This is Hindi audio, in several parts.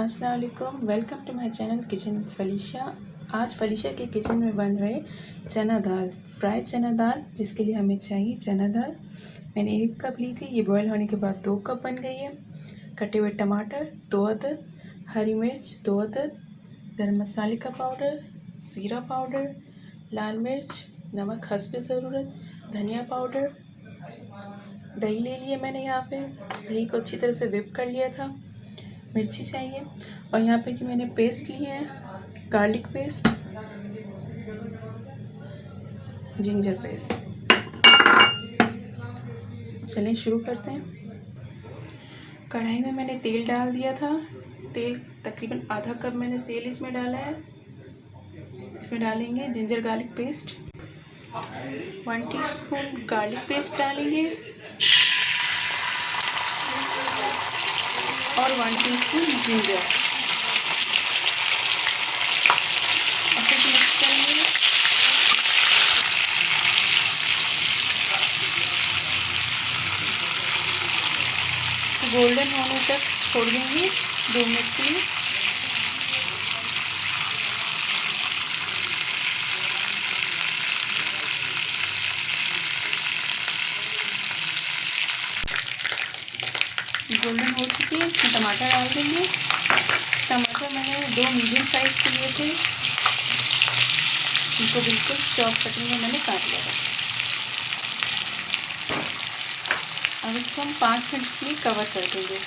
अस्सलाम वालेकुम, welcome to my channel kitchen with Falisha. आज फलीशा के किचन में बन रहे चना दाल फ्राई चना दाल, जिसके लिए हमें चाहिए चना दाल। मैंने 1 कप ली थी, ये बॉयल होने के बाद 2 कप बन गई है। कटे हुए टमाटर 2 अदद, हरी मिर्च 2 अदद, गरम मसाले का पाउडर, ज़ीरा पाउडर, लाल मिर्च, नमक हस्ब ज़रूरत, धनिया पाउडर। दही ले लिया मैंने यहाँ पे, दही को अच्छी तरह से विप कर लिया था। मिर्ची चाहिए और यहाँ पे कि मैंने पेस्ट लिए हैं, गार्लिक पेस्ट, जिंजर पेस्ट। चलिए शुरू करते हैं। कढ़ाई में मैंने तेल डाल दिया था। तेल तकरीबन आधा कप मैंने तेल इसमें डाला है। इसमें डालेंगे ginger garlic paste, 1 teaspoon garlic paste डालेंगे और 1 टीस्पून जिंजर। अच्छे से मिक्स करेंगे। इसको गोल्डन होने तक छोड़ देंगे 2 मिनट के लिए। गोल्डन हो चुकी है, इसमें टमाटर डाल देंगे। टमाटर मैंने 2 मीडियम साइज़ के लिए थे, इनको बिल्कुल चॉप कटिंग में मैंने काट लिया था। अब इसको हम 5 मिनट के लिए कवर कर देंगे।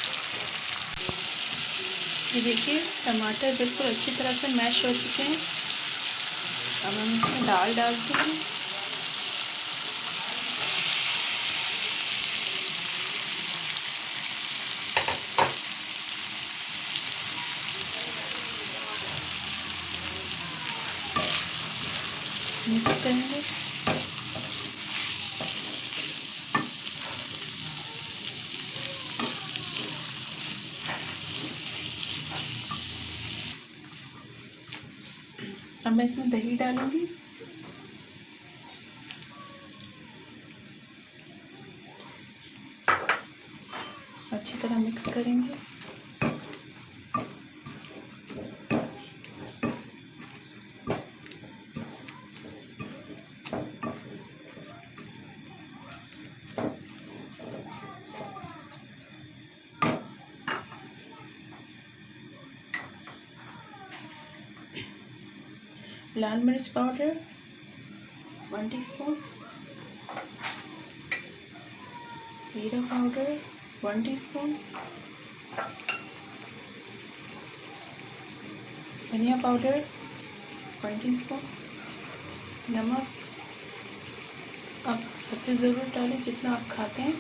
ये देखिए टमाटर बिल्कुल अच्छी तरह से मैश हो चुके हैं। अब हम इसमें दाल डालते हैं। मिक्स करेंगे। अब मैं इसमें दही डालूंगी। अच्छी तरह मिक्स करेंगे। लाल मिर्च पाउडर 1 टीस्पून, ज़ीरा पाउडर 1 टीस्पून, धनिया पाउडर 1 टीस्पून, नमक आप इसमें ज़रूर डालें जितना आप खाते हैं।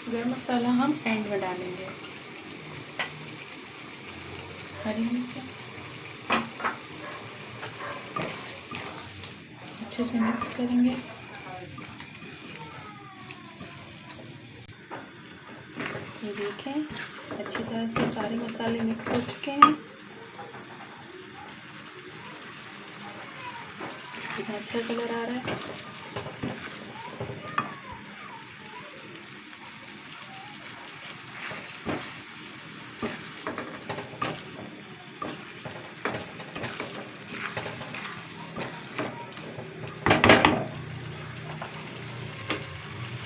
गरम मसाला हम एंड में डालेंगे। हरी मिर्च अच्छे से मिक्स करेंगे। ये देखें अच्छी तरह से सारे मसाले मिक्स हो चुके हैं। कितना अच्छा कलर आ रहा है।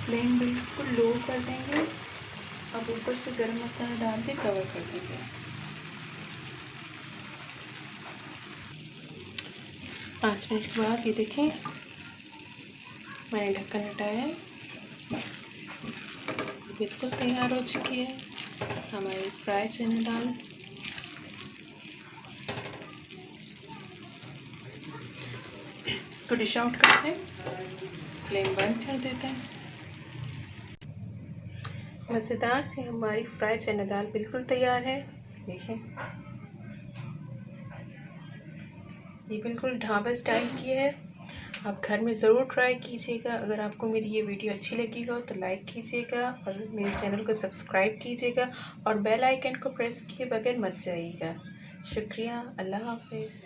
फ्लेम बिल्कुल लो कर देंगे। अब ऊपर से गरम मसाला डाल के कवर कर देंगे। 5 मिनट के बाद ये देखें मैंने ढक्कन हटाया है, बिल्कुल तैयार हो चुकी है हमारी फ्राई चना दाल। इसको डिश आउट करते हैं, फ्लेम बंद कर देते हैं। मज़ेदार सी हमारी फ्राई चना दाल बिल्कुल तैयार है। देखिए ये बिल्कुल ढाबा स्टाइल की है। आप घर में ज़रूर ट्राई कीजिएगा। अगर आपको मेरी ये वीडियो अच्छी लगी हो तो लाइक कीजिएगा और मेरे चैनल को सब्सक्राइब कीजिएगा और बेल आइकन को प्रेस किए बगैर मत जाइएगा। शुक्रिया, अल्लाह हाफिज़।